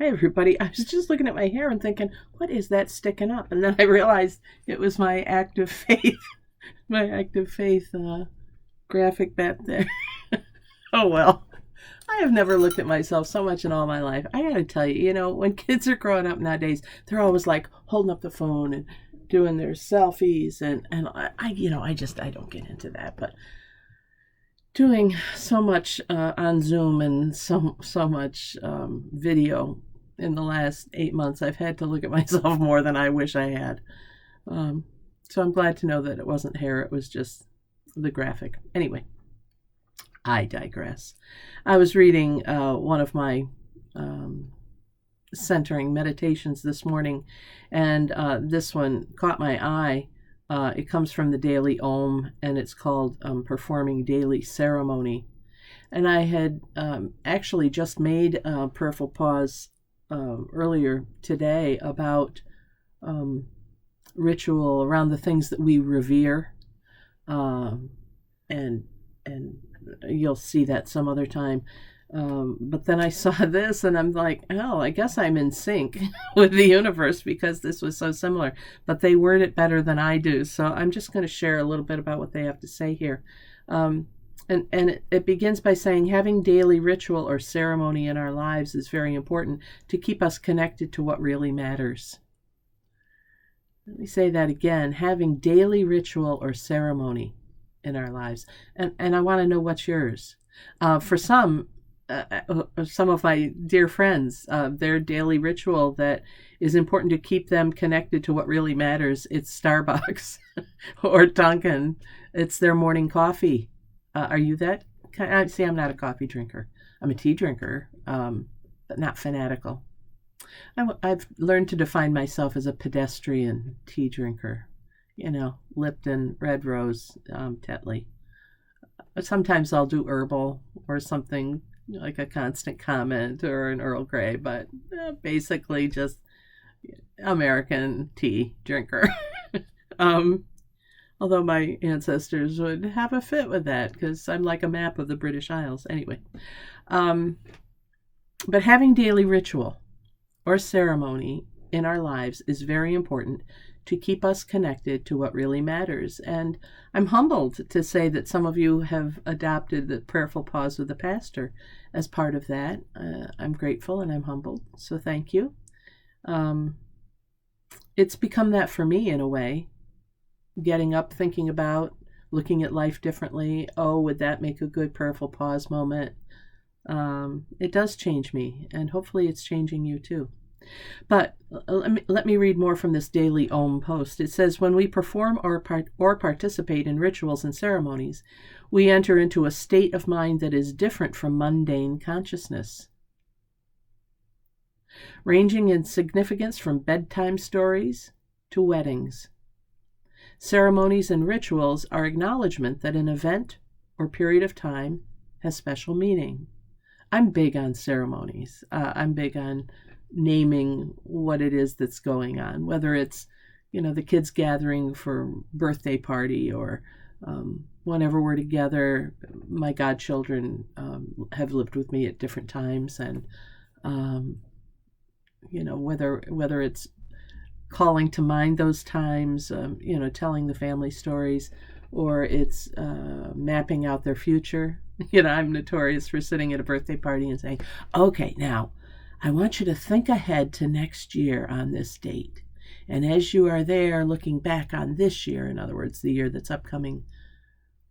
Hi, everybody. I was just looking at my hair and thinking, what is that sticking up? And then I realized it was my act of faith, my act of faith graphic back there. Oh, well. I have never looked at myself so much in all my life. I got to tell you, when kids are growing up nowadays, they're always like holding up the phone and doing their selfies. And I don't get into that. But doing so much on Zoom and so much video in the last 8 months, I've had to look at myself more than I wish I had. So I'm glad to know that it wasn't hair, it was just the graphic. Anyway, I digress. I was reading one of my centering meditations this morning, and this one caught my eye. It comes from the Daily Om, and it's called Performing Daily Ceremony. And I had actually just made a prayerful pause earlier today about ritual around the things that we revere, and you'll see that some other time. But then I saw this and I'm like, oh, I guess I'm in sync with the universe because this was so similar. But they word it better than I do. So I'm just going to share a little bit about what they have to say here. And it begins by saying having daily ritual or ceremony in our lives is very important to keep us connected to what really matters. Let me say that again. Having daily ritual or ceremony in our lives. And I want to know what's yours. For some of my dear friends, their daily ritual that is important to keep them connected to what really matters, it's Starbucks or Dunkin'. It's their morning coffee. Are you that? See, I'm not a coffee drinker. I'm a tea drinker, but not fanatical. I've learned to define myself as a pedestrian tea drinker. Lipton, Red Rose, Tetley. Sometimes I'll do herbal or something like a Constant Comment or an Earl Grey, but basically just American tea drinker. Although my ancestors would have a fit with that because I'm like a map of the British Isles. Anyway, but having daily ritual or ceremony in our lives is very important to keep us connected to what really matters. And I'm humbled to say that some of you have adopted the prayerful pause with the pastor as part of that. I'm grateful and I'm humbled, so thank you. It's become that for me in a way. Getting up, thinking about, looking at life differently. Oh, would that make a good prayerful pause moment? It does change me, and hopefully it's changing you too. But let me read more from this Daily Om post. It says, when we perform or participate in rituals and ceremonies, we enter into a state of mind that is different from mundane consciousness. Ranging in significance from bedtime stories to weddings. Ceremonies and rituals are acknowledgement that an event or period of time has special meaning. I'm big on ceremonies. I'm big on naming what it is that's going on, whether it's, the kids gathering for birthday party or whenever we're together. My godchildren have lived with me at different times, and whether it's calling to mind those times, telling the family stories, or it's mapping out their future. I'm notorious for sitting at a birthday party and saying, okay, now I want you to think ahead to next year on this date. And as you are there looking back on this year, in other words, the year that's upcoming,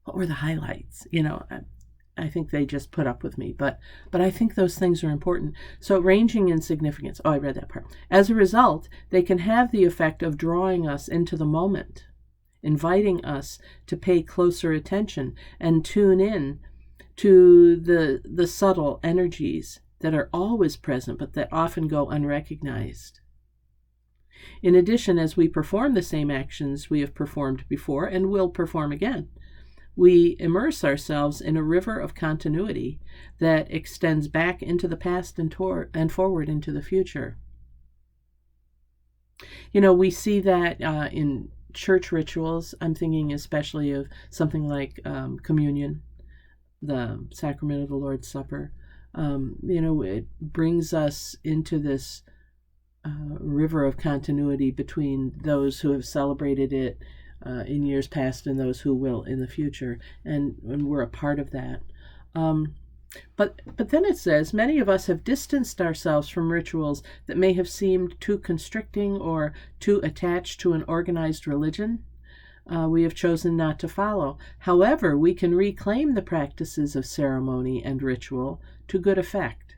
what were the highlights? I think they just put up with me, but I think those things are important. So ranging in significance. Oh, I read that part. As a result, they can have the effect of drawing us into the moment, inviting us to pay closer attention and tune in to the subtle energies that are always present, but that often go unrecognized. In addition, as we perform the same actions we have performed before and will perform again, we immerse ourselves in a river of continuity that extends back into the past and forward into the future. We see that in church rituals. I'm thinking especially of something like communion, the sacrament of the Lord's Supper, It brings us into this river of continuity between those who have celebrated it in years past and those who will in the future, and we're a part of that. But then it says, many of us have distanced ourselves from rituals that may have seemed too constricting or too attached to an organized religion. We have chosen not to follow. However, we can reclaim the practices of ceremony and ritual to good effect,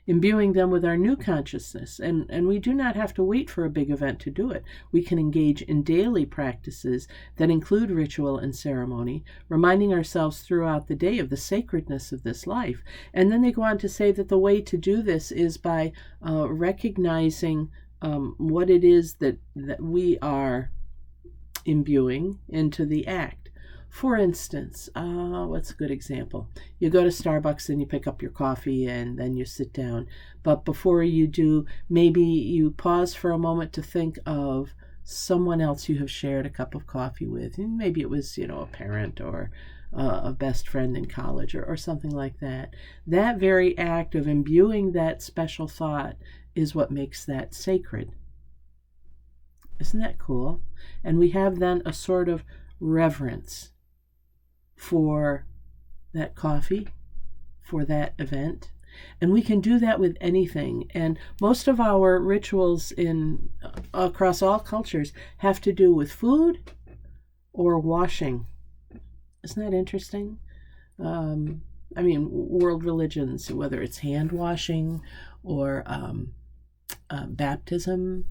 imbuing them with our new consciousness. And we do not have to wait for a big event to do it. We can engage in daily practices that include ritual and ceremony, reminding ourselves throughout the day of the sacredness of this life. And then they go on to say that the way to do this is by recognizing what it is that we are imbuing into the act. For instance, what's a good example? You go to Starbucks and you pick up your coffee and then you sit down. But before you do, maybe you pause for a moment to think of someone else you have shared a cup of coffee with. And maybe it was, a parent or a best friend in college or something like that. That very act of imbuing that special thought is what makes that sacred. Isn't that cool? And we have then a sort of reverence for that coffee, for that event. And we can do that with anything. And most of our rituals across all cultures have to do with food or washing. Isn't that interesting? World religions, whether it's hand washing or baptism,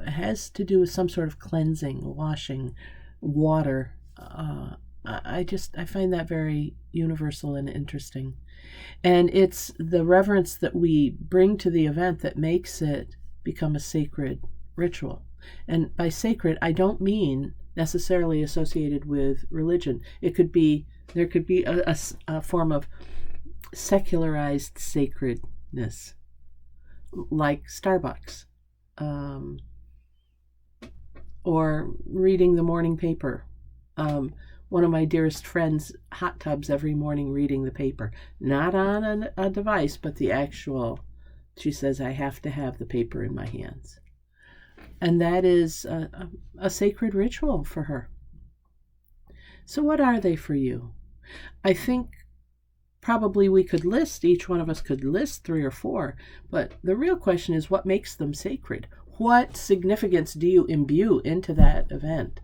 has to do with some sort of cleansing, washing, water. I find that very universal and interesting. And it's the reverence that we bring to the event that makes it become a sacred ritual. And by sacred, I don't mean necessarily associated with religion. There could be a form of secularized sacredness, like Starbucks, or reading the morning paper. One of my dearest friends hot tubs every morning reading the paper, not on a device, but the actual. She says, I have to have the paper in my hands. And that is a sacred ritual for her. So what are they for you? I think probably each one of us could list 3 or 4, but the real question is, what makes them sacred? What significance do you imbue into that event?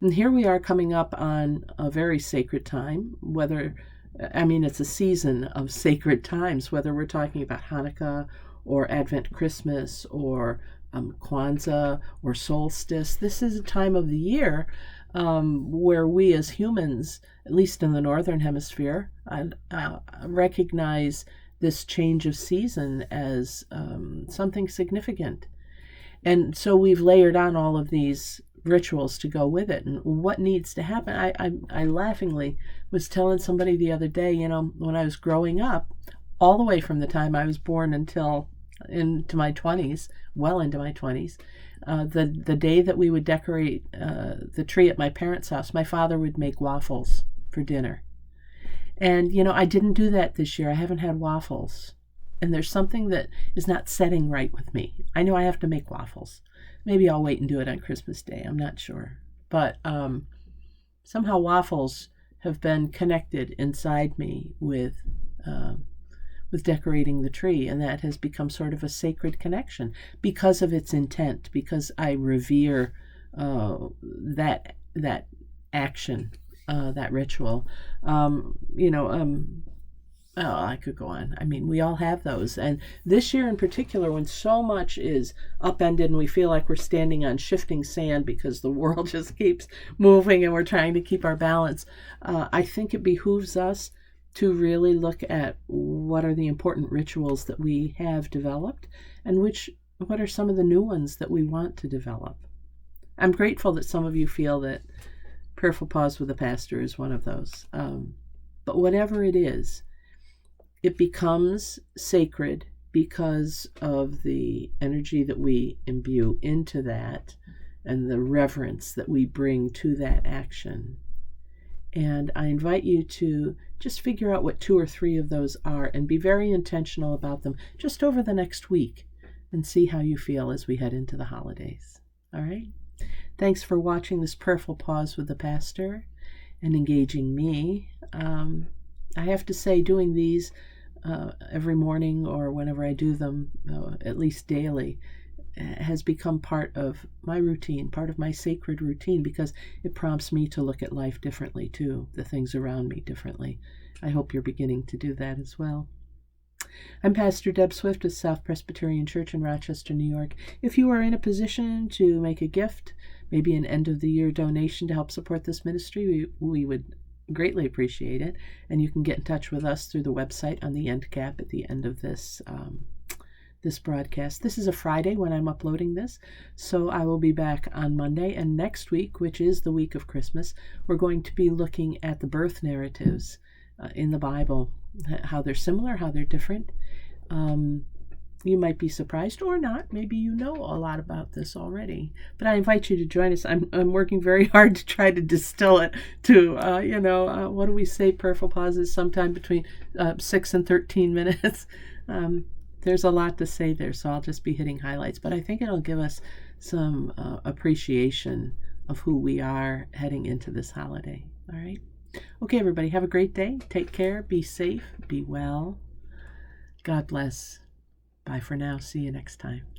And here we are coming up on a very sacred time, it's a season of sacred times, whether we're talking about Hanukkah or Advent Christmas or Kwanzaa or solstice. This is a time of the year where we as humans, at least in the Northern Hemisphere, recognize this change of season as something significant. And so we've layered on all of these rituals to go with it. And what needs to happen? I laughingly was telling somebody the other day, when I was growing up, all the way from the time I was born until into my 20s, well into my 20s, the day that we would decorate the tree at my parents' house, my father would make waffles for dinner. And, I didn't do that this year. I haven't had waffles. And there's something that is not setting right with me. I know I have to make waffles. Maybe I'll wait and do it on Christmas Day. I'm not sure. But somehow waffles have been connected inside me with decorating the tree, and that has become sort of a sacred connection because of its intent, because I revere that action, that ritual. I could go on. We all have those. And this year in particular, when so much is upended and we feel like we're standing on shifting sand because the world just keeps moving and we're trying to keep our balance, I think it behooves us to really look at what are the important rituals that we have developed and what are some of the new ones that we want to develop. I'm grateful that some of you feel that Prayerful Pause with the Pastor is one of those. But whatever it is, it becomes sacred because of the energy that we imbue into that and the reverence that we bring to that action. And I invite you to just figure out what 2 or 3 of those are and be very intentional about them just over the next week and see how you feel as we head into the holidays. All right? Thanks for watching this Prayerful Pause with the Pastor and engaging me. I have to say, doing these every morning or whenever I do them, at least daily, has become part of my routine, part of my sacred routine, because it prompts me to look at life differently too, the things around me differently. I hope you're beginning to do that as well. I'm Pastor Deb Swift of South Presbyterian Church in Rochester, New York. If you are in a position to make a gift, maybe an end-of-the-year donation to help support this ministry, we would greatly appreciate it. And you can get in touch with us through the website on the end cap at the end of this broadcast. This is a Friday when I'm uploading this, so I will be back on Monday. And next week, which is the week of Christmas, we're going to be looking at the birth narratives in the Bible, how they're similar, how they're different. You might be surprised or not. Maybe you know a lot about this already. But I invite you to join us. I'm working very hard to try to distill it to, what do we say, prayerful pauses, sometime between 6 and 13 minutes. There's a lot to say there, so I'll just be hitting highlights. But I think it'll give us some appreciation of who we are heading into this holiday. All right? Okay, everybody, have a great day. Take care. Be safe. Be well. God bless. Bye for now. See you next time.